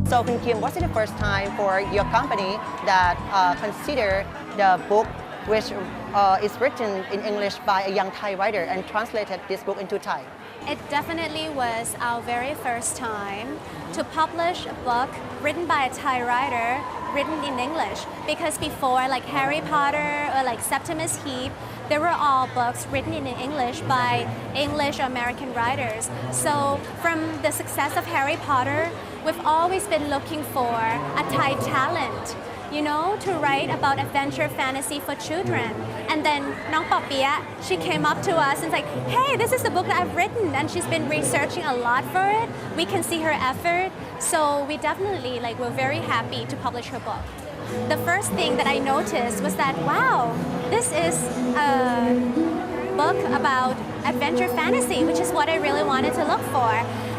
So, Kun Kim, was it the first time for your company that consider the book which is written in English by a young Thai writer and translated this book into Thai? It definitely was our very first time to publish a book written by a Thai writer, written in English. Because before, like Harry Potter or like Septimus Heap, they were all books written in English by English or American writers. So from the success of Harry Potter, we've always been looking for a Thai talent, you know, to write about adventure fantasy for children. And then Nong Porpia, she came up to us and was like, hey, this is the book that I've written, and she's been researching a lot for it. We can see her effort. So we definitely were very happy to publish her book. The first thing that I noticed was that, wow, this is a book about adventure fantasy, which is what I really wanted to look for.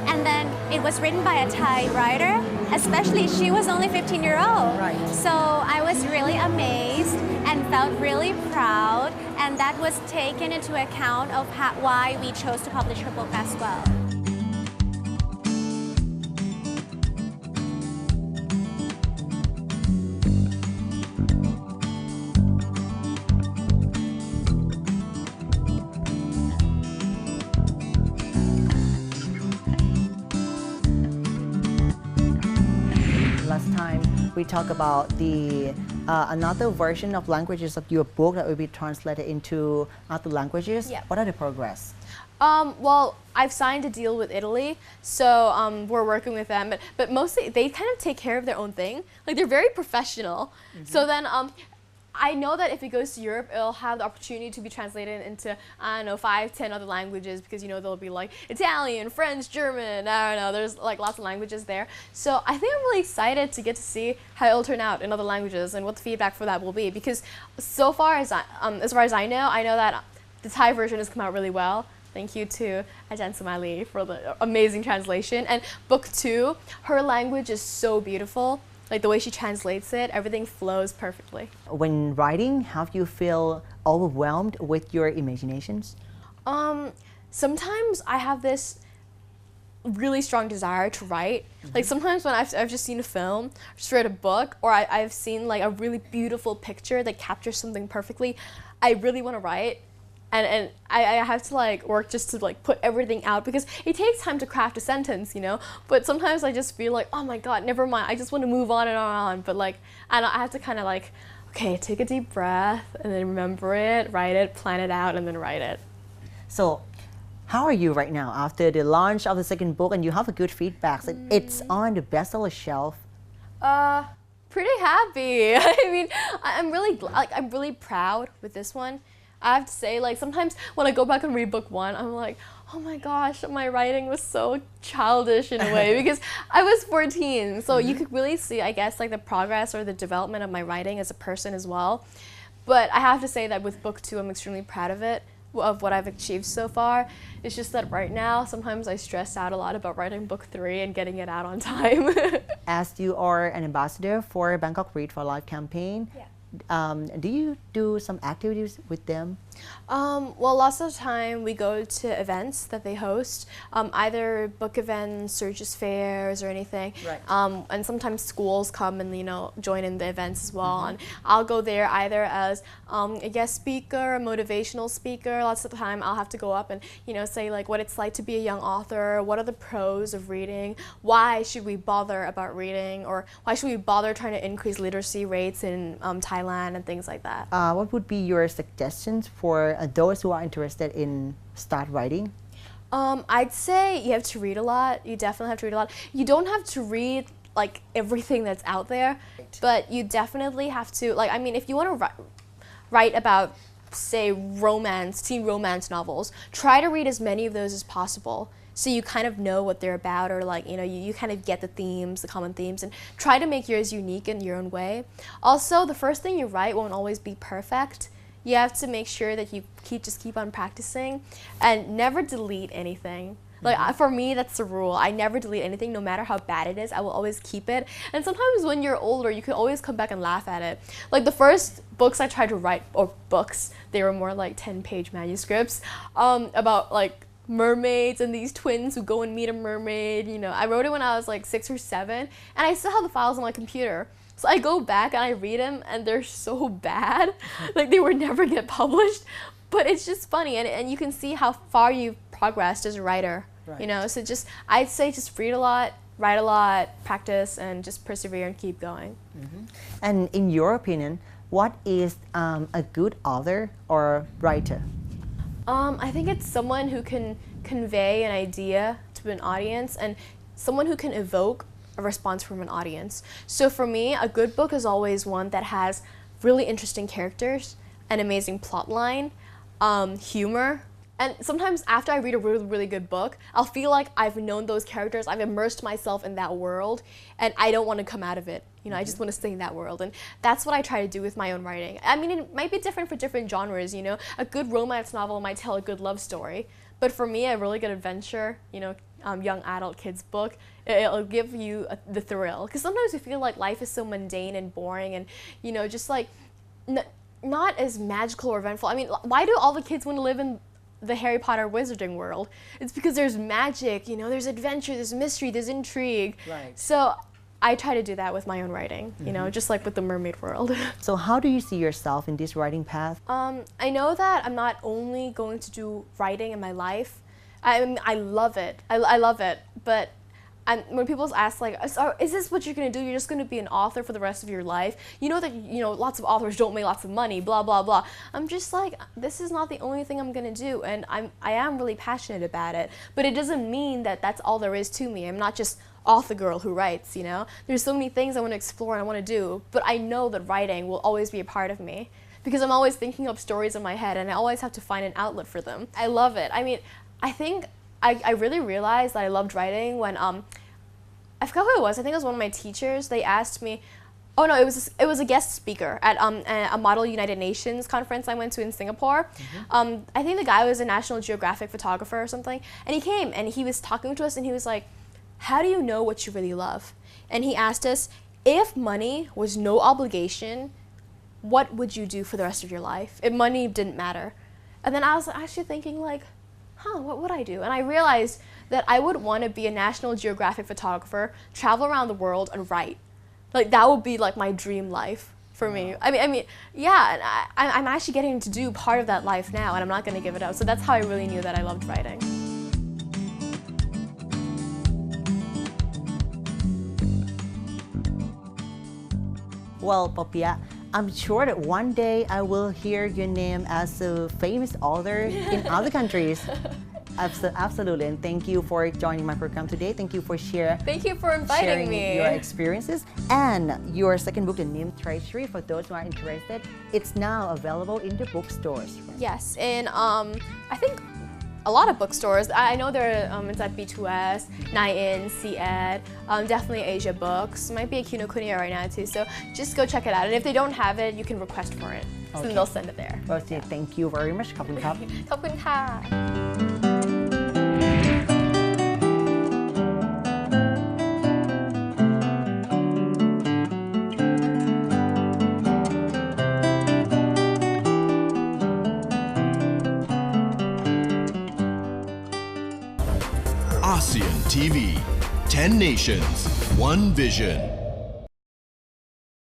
And then it was written by a Thai writer, especially she was only 15-year-old. Right. So I was really amazed and felt really proud, and that was taken into account of why we chose to publish her book as well. Last time we talked about the another version of languages of your book that will be translated into other languages. Yeah. What are the progress? Well, I've signed a deal with Italy, so we're working with them. But mostly they kind of take care of their own thing. Like they're very professional. So then I know that if it goes to Europe, it'll have the opportunity to be translated into, I don't know, 5, 10 other languages, because, you know, there'll be like Italian, French, German, I don't know, there's like lots of languages there. So I think I'm really excited to get to see how it'll turn out in other languages and what the feedback for that will be, because so far as I know that the Thai version has come out really well. Thank you to Ajahn Sumali for the amazing translation. And book 2, her language is so beautiful. Like the way she translates it, everything flows perfectly. When writing, have you feel overwhelmed with your imaginations? Sometimes I have this really strong desire to write. Like sometimes when I've just seen a film, just read a book, or I've seen like a really beautiful picture that captures something perfectly, I really want to write. And I have to like work just to like put everything out, because it takes time to craft a sentence, you know. But sometimes I just feel like, oh my God, never mind. I just want to move on and on. But like, I have to kind of like, okay, take a deep breath and then remember it, write it, plan it out, and then write it. So, how are you right now after the launch of the second book and you have a good feedback? It's on the bestseller shelf. Pretty happy. I mean, I'm really proud with this one. I have to say, like, sometimes when I go back and read book 1, I'm like, oh my gosh, my writing was so childish in a way, because I was 14. So you could really see, I guess, like the progress or the development of my writing as a person as well. But I have to say that with book 2, I'm extremely proud of it, of what I've achieved so far. It's just that right now, sometimes I stress out a lot about writing book 3 and getting it out on time. As you are an ambassador for Bangkok Read for Life campaign, Yeah. Do you do some activities with them? Well, lots of the time we go to events that they host, either book events or just fairs or anything. Right. And sometimes schools come and, you know, join in the events as well. And I'll go there either as a guest speaker, a motivational speaker. Lots of the time I'll have to go up and, you know, say like what it's like to be a young author, what are the pros of reading, why should we bother about reading, or why should we bother trying to increase literacy rates in Thailand and things like that. What would be your suggestions for those who are interested in start writing? I'd say you have to read a lot. You definitely have to read a lot. You don't have to read like everything that's out there, but you definitely have to, like, I mean, if you want to write about, say, romance, teen romance novels, try to read as many of those as possible, so you kind of know what they're about, or like, you know, you kind of get the themes, the common themes, and try to make yours unique in your own way. Also, the first thing you write won't always be perfect. You have to make sure that you keep on practicing, and never delete anything. Like for me, that's the rule. I never delete anything, no matter how bad it is. I will always keep it. And sometimes when you're older, you can always come back and laugh at it. Like the first books I tried to write, or books, they were more like 10-page manuscripts about like mermaids and these twins who go and meet a mermaid. You know, I wrote it when I was like 6 or 7, and I still have the files on my computer. So I go back and I read them, and they're so bad. Like, they would never get published. But it's just funny, and you can see how far you've progressed as a writer. Right. You know, so I'd say just read a lot, write a lot, practice, and just persevere and keep going. And in your opinion, what is a good author or writer? I think it's someone who can convey an idea to an audience and someone who can evoke a response from an audience. So for me, a good book is always one that has really interesting characters, an amazing plot line, humor. And sometimes after I read a really, really good book, I'll feel like I've known those characters, I've immersed myself in that world, and I don't want to come out of it. You know, I just want to stay in that world. And that's what I try to do with my own writing. I mean, it might be different for different genres, you know. A good romance novel might tell a good love story. But for me, a really good adventure, you know, young adult kids book, it'll give you the thrill. Because sometimes you feel like life is so mundane and boring and, you know, just like not as magical or eventful. I mean, why do all the kids want to live in the Harry Potter wizarding world? It's because there's magic, you know, there's adventure, there's mystery, there's intrigue. Right. So I try to do that with my own writing, you know, just like with the mermaid world. So how do you see yourself in this writing path? I know that I'm not only going to do writing in my life. I love it. I love it. But when people ask, like, so is this what you're going to do? You're just going to be an author for the rest of your life? You know that, you know, lots of authors don't make lots of money, blah, blah, blah. I'm just like, this is not the only thing I'm going to do. And I am really passionate about it. But it doesn't mean that that's all there is to me. I'm not just author girl who writes, you know? There's so many things I want to explore and I want to do. But I know that writing will always be a part of me. Because I'm always thinking up stories in my head and I always have to find an outlet for them. I love it. I mean, I think I really realized that I loved writing when, I forgot who it was. I think it was one of my teachers. They asked me, oh no, it was a guest speaker at a Model United Nations conference I went to in Singapore. I think the guy was a National Geographic photographer or something. And he came and he was talking to us and he was like, how do you know what you really love? And he asked us, if money was no obligation, what would you do for the rest of your life? If money didn't matter. And then I was actually thinking like, what would I do? And I realized that I would want to be a National Geographic photographer, travel around the world and write. Like that would be like my dream life for me. I mean, yeah, and I'm actually getting to do part of that life now and I'm not going to give it up. So that's how I really knew that I loved writing. Well, Porpia, I'm sure that one day I will hear your name as a famous author in other countries. Absolutely, and thank you for joining my program today. Thank you for sharing me. Your experiences. And your second book, The Nymph Treasury, for those who are interested, it's now available in the bookstores. Right? Yes, and I think a lot of bookstores. I know there are, it's at ep2, Nine, C-Ed, definitely Asia Books. Might be at Kinokuniya right now too, so just go check it out. And if they don't have it, you can request for it. So then they'll send it there. Well, thank you very much. ขอบคุณครับ ขอบคุณค่ะ ASEAN TV, 10 nations, one vision.